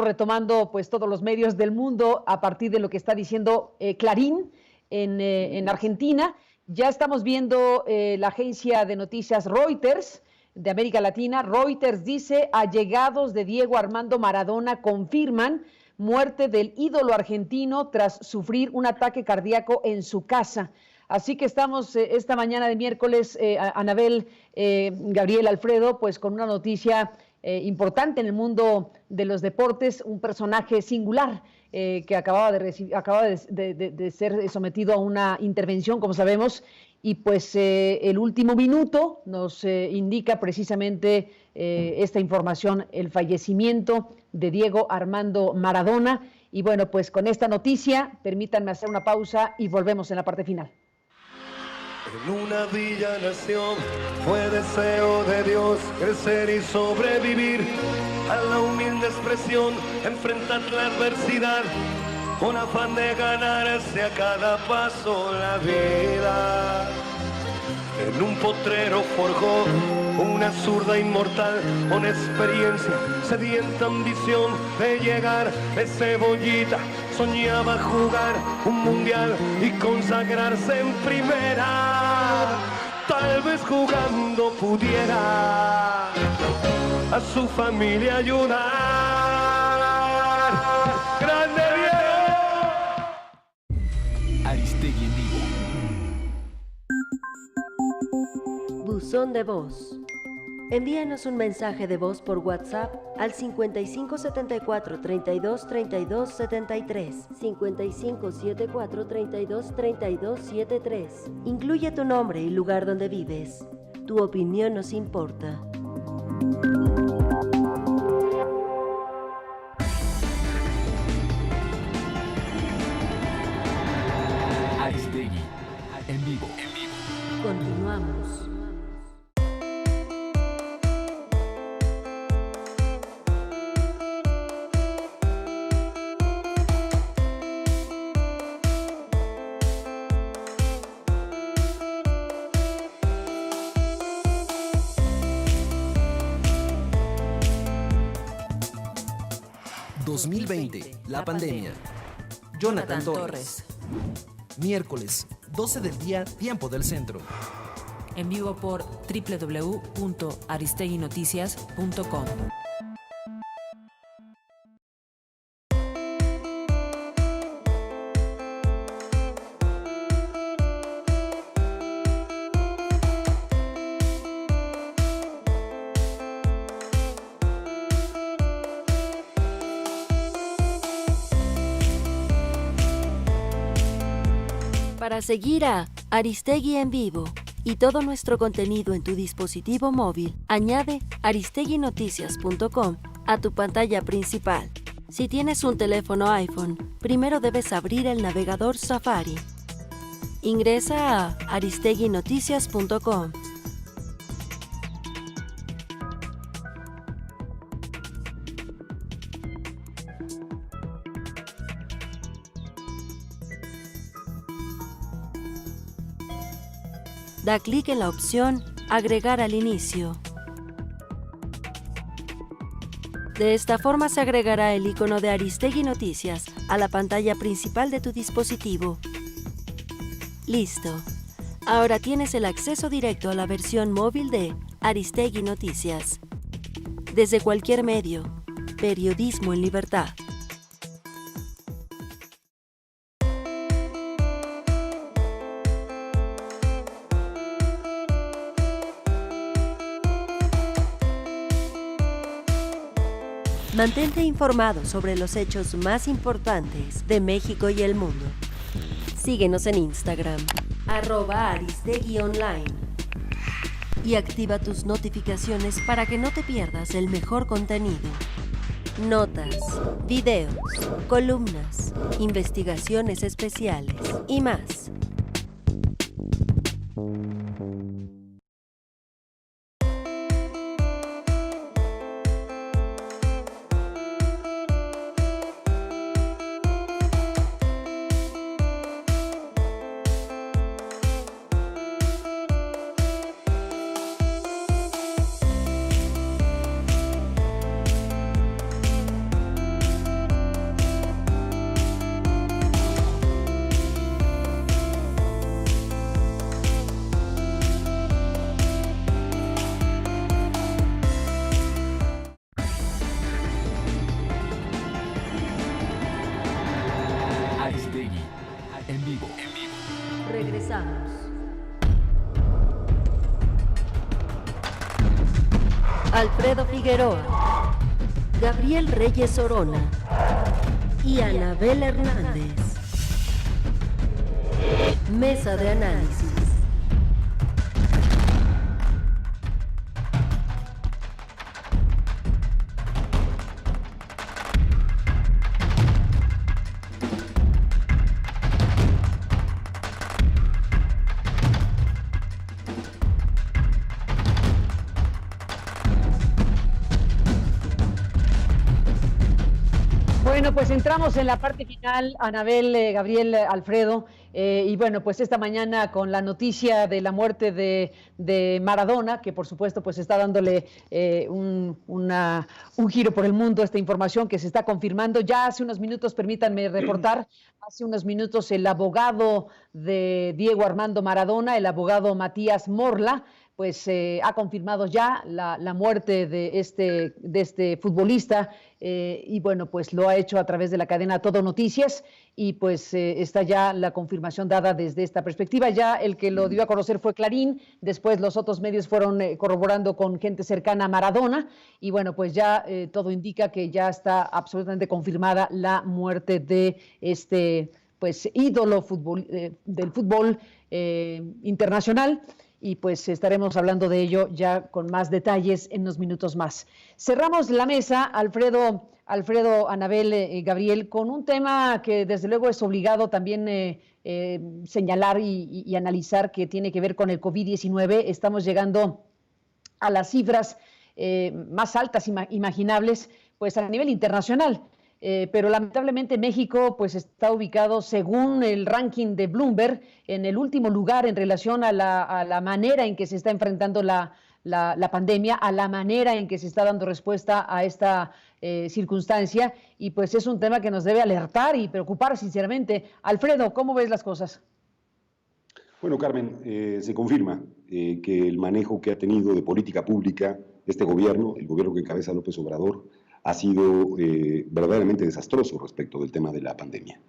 retomando pues todos los medios del mundo a partir de lo que está diciendo Clarín en Argentina. Ya estamos viendo la agencia de noticias Reuters de América Latina. Reuters dice: allegados de Diego Armando Maradona confirman muerte del ídolo argentino tras sufrir un ataque cardíaco en su casa. Así que estamos esta mañana de miércoles, Anabel, Gabriel, Alfredo, pues con una noticia importante en el mundo de los deportes, un personaje singular que acaba de ser sometido a una intervención, como sabemos, y pues el último minuto nos indica precisamente esta información, el fallecimiento de Diego Armando Maradona. Y bueno, pues con esta noticia, permítanme hacer una pausa y volvemos en la parte final. En una villa nación fue deseo de Dios crecer y sobrevivir a la humilde expresión, enfrentar la adversidad con afán de ganarse a cada paso la vida. En un potrero forjó una zurda inmortal con experiencia, sedienta ambición de llegar de cebollita. Soñaba jugar un mundial y consagrarse en primera. Tal vez jugando pudiera a su familia ayudar. ¡Grande Diego! Aristegui en vivo. Buzón de voz. Envíanos un mensaje de voz por WhatsApp al 5574 32 32 73, 5574 32 32 73. Incluye tu nombre y lugar donde vives. Tu opinión nos importa. Aristegui en vivo. Continuamos. La pandemia. Jonathan Torres. Miércoles, 12 del día, tiempo del centro. En vivo por www.aristeguinoticias.com. Para seguir a Aristegui en vivo y todo nuestro contenido en tu dispositivo móvil, añade aristeguinoticias.com a tu pantalla principal. Si tienes un teléfono iPhone, primero debes abrir el navegador Safari. Ingresa a aristeguinoticias.com. Da clic en la opción Agregar al inicio. De esta forma se agregará el icono de Aristegui Noticias a la pantalla principal de tu dispositivo. Listo. Ahora tienes el acceso directo a la versión móvil de Aristegui Noticias. Desde cualquier medio. Periodismo en libertad. Mantente informado sobre los hechos más importantes de México y el mundo. Síguenos en Instagram, @Aristegui_online. Y activa tus notificaciones para que no te pierdas el mejor contenido. Notas, videos, columnas, investigaciones especiales y más. Alfredo Figueroa, Gabriel Reyes Orona y Anabel Hernández. Mesa de análisis. Bueno, pues entramos en la parte final, Anabel, Gabriel, Alfredo, y bueno, pues esta mañana con la noticia de la muerte de Maradona, que por supuesto pues está dándole un giro por el mundo, esta información que se está confirmando. Ya hace unos minutos, permítanme reportar, hace unos minutos el abogado de Diego Armando Maradona, el abogado Matías Morla, pues ha confirmado ya la muerte de este futbolista y bueno, pues lo ha hecho a través de la cadena Todo Noticias y pues está ya la confirmación dada desde esta perspectiva. Ya el que lo dio a conocer fue Clarín, después los otros medios fueron corroborando con gente cercana a Maradona y bueno, pues ya todo indica que ya está absolutamente confirmada la muerte de este pues ídolo del fútbol internacional. Y pues estaremos hablando de ello ya con más detalles en unos minutos más. Cerramos la mesa, Alfredo, Anabel, Gabriel, con un tema que desde luego es obligado también señalar y analizar, que tiene que ver con el COVID-19. Estamos llegando a las cifras más altas imaginables pues a nivel internacional. Pero lamentablemente México pues está ubicado, según el ranking de Bloomberg, en el último lugar en relación a la manera en que se está enfrentando la pandemia, a la manera en que se está dando respuesta a esta circunstancia, y pues es un tema que nos debe alertar y preocupar sinceramente. Alfredo, ¿cómo ves las cosas? Bueno, Carmen, se confirma que el manejo que ha tenido de política pública este gobierno, el gobierno que encabeza López Obrador, ha sido verdaderamente desastroso respecto del tema de la pandemia.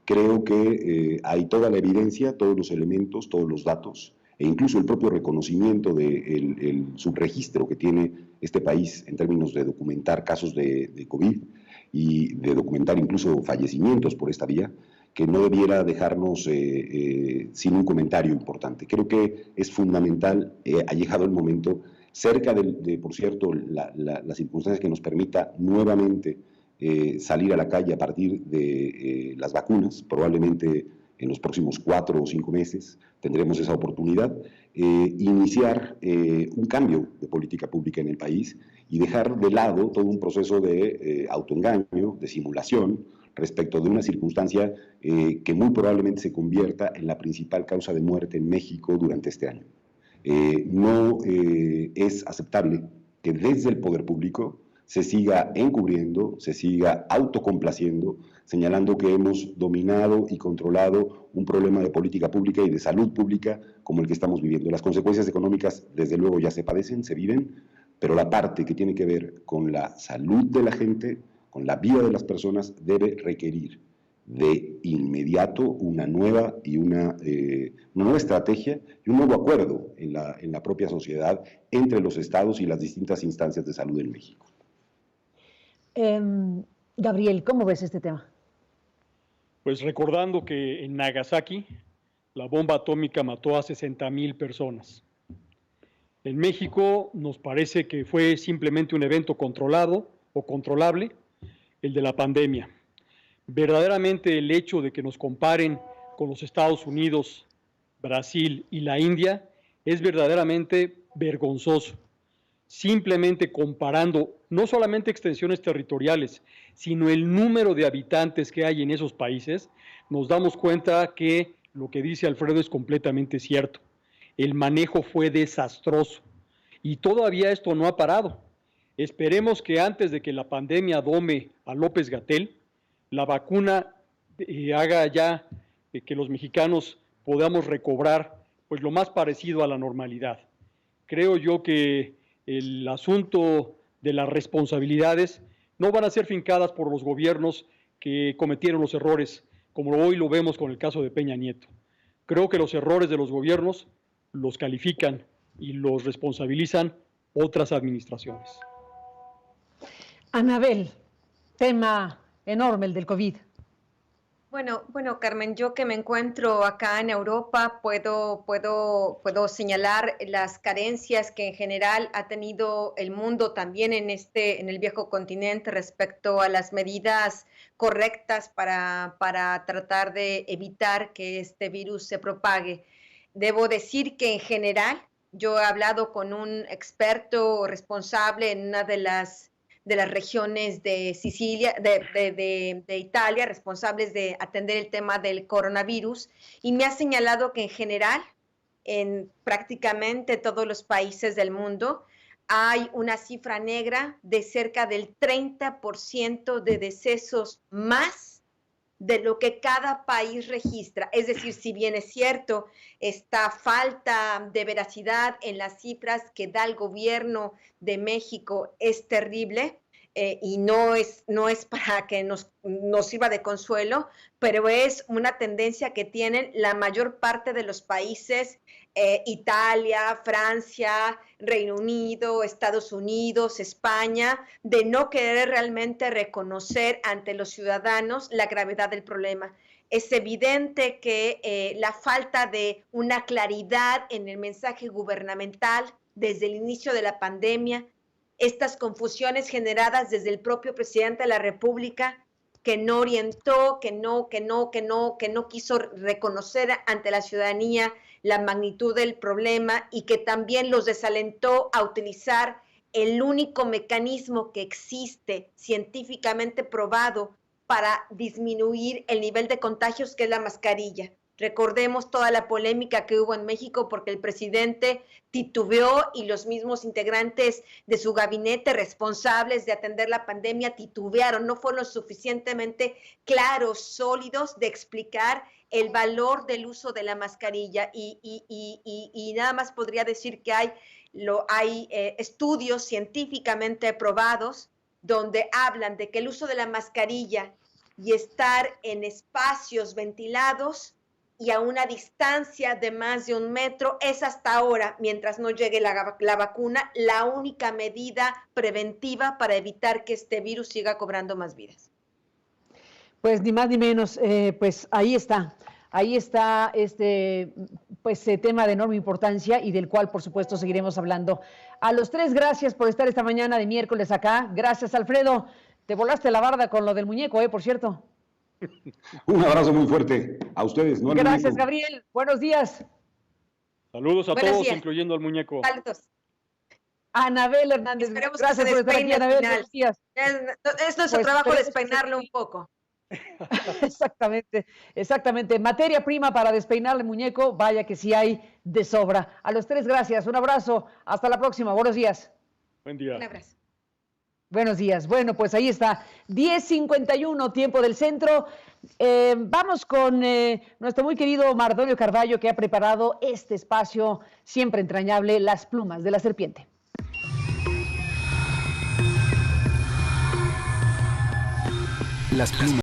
Creo que hay toda la evidencia, todos los elementos, todos los datos, e incluso el propio reconocimiento del subregistro que tiene este país en términos de documentar casos de COVID y de documentar incluso fallecimientos por esta vía, que no debiera dejarnos sin un comentario importante. Creo que es fundamental, ha llegado el momento, cerca de por cierto, la circunstancia que nos permita nuevamente salir a la calle a partir de las vacunas, probablemente en los próximos 4 o 5 meses tendremos esa oportunidad, iniciar un cambio de política pública en el país y dejar de lado todo un proceso de autoengaño, de simulación, respecto de una circunstancia que muy probablemente se convierta en la principal causa de muerte en México durante este año. No es aceptable que desde el poder público se siga encubriendo, se siga autocomplaciendo, señalando que hemos dominado y controlado un problema de política pública y de salud pública como el que estamos viviendo. Las consecuencias económicas, desde luego, ya se padecen, se viven, pero la parte que tiene que ver con la salud de la gente, con la vida de las personas, debe requerir de inmediato una nueva estrategia y un nuevo acuerdo en la propia sociedad entre los estados y las distintas instancias de salud en México. Gabriel, ¿cómo ves este tema? Pues recordando que en Nagasaki la bomba atómica mató a 60,000 personas. En México nos parece que fue simplemente un evento controlado o controlable, el de la pandemia. Verdaderamente el hecho de que nos comparen con los Estados Unidos, Brasil y la India es verdaderamente vergonzoso. Simplemente comparando no solamente extensiones territoriales, sino el número de habitantes que hay en esos países, nos damos cuenta que lo que dice Alfredo es completamente cierto. El manejo fue desastroso y todavía esto no ha parado. Esperemos que antes de que la pandemia dome a López-Gatell, la vacuna haga ya que los mexicanos podamos recobrar pues lo más parecido a la normalidad. Creo yo que el asunto de las responsabilidades no van a ser fincadas por los gobiernos que cometieron los errores, como hoy lo vemos con el caso de Peña Nieto. Creo que los errores de los gobiernos los califican y los responsabilizan otras administraciones. Anabel, tema enorme el del COVID. Bueno, Carmen, yo que me encuentro acá en Europa, puedo señalar las carencias que en general ha tenido el mundo también en el viejo continente respecto a las medidas correctas para tratar de evitar que este virus se propague. Debo decir que en general, yo he hablado con un experto responsable en una de las regiones de Sicilia, de Italia, responsables de atender el tema del coronavirus, y me ha señalado que en general, en prácticamente todos los países del mundo, hay una cifra negra de cerca del 30% de decesos más de lo que cada país registra. Es decir, si bien es cierto, esta falta de veracidad en las cifras que da el gobierno de México es terrible, y no es para que nos sirva de consuelo, pero es una tendencia que tienen la mayor parte de los países, Italia, Francia, Reino Unido, Estados Unidos, España, de no querer realmente reconocer ante los ciudadanos la gravedad del problema. Es evidente que la falta de una claridad en el mensaje gubernamental desde el inicio de la pandemia, estas confusiones generadas desde el propio presidente de la República, que no orientó, que no quiso reconocer ante la ciudadanía la magnitud del problema y que también los desalentó a utilizar el único mecanismo que existe científicamente probado para disminuir el nivel de contagios, que es la mascarilla. Recordemos toda la polémica que hubo en México porque el presidente titubeó y los mismos integrantes de su gabinete responsables de atender la pandemia titubearon, no fueron suficientemente claros, sólidos de explicar el valor del uso de la mascarilla y nada más podría decir que hay estudios científicamente probados donde hablan de que el uso de la mascarilla y estar en espacios ventilados y a una distancia de más de 1 metro es hasta ahora, mientras no llegue la vacuna, la única medida preventiva para evitar que este virus siga cobrando más vidas. Pues ni más ni menos, pues ahí está este tema de enorme importancia y del cual por supuesto seguiremos hablando. A los tres, gracias por estar esta mañana de miércoles acá. Gracias, Alfredo. Te volaste la barda con lo del muñeco, por cierto. Un abrazo muy fuerte a ustedes. ¿No? Gracias, Gabriel. Buenos días. Saludos a todos, incluyendo al muñeco. Saludos. Anabel Hernández. Esperemos gracias por estar aquí, Anabel. Buenos días. Es nuestro trabajo despeinarlo un poco. Exactamente. Materia prima para despeinar el muñeco, vaya que sí hay de sobra. A los tres, gracias. Un abrazo. Hasta la próxima. Buenos días. Buen día. Un abrazo. Buenos días. Bueno, pues ahí está. 10:51, tiempo del centro. Vamos con nuestro muy querido Mardonio Carballo, que ha preparado este espacio siempre entrañable, Las Plumas de la Serpiente. Las plumas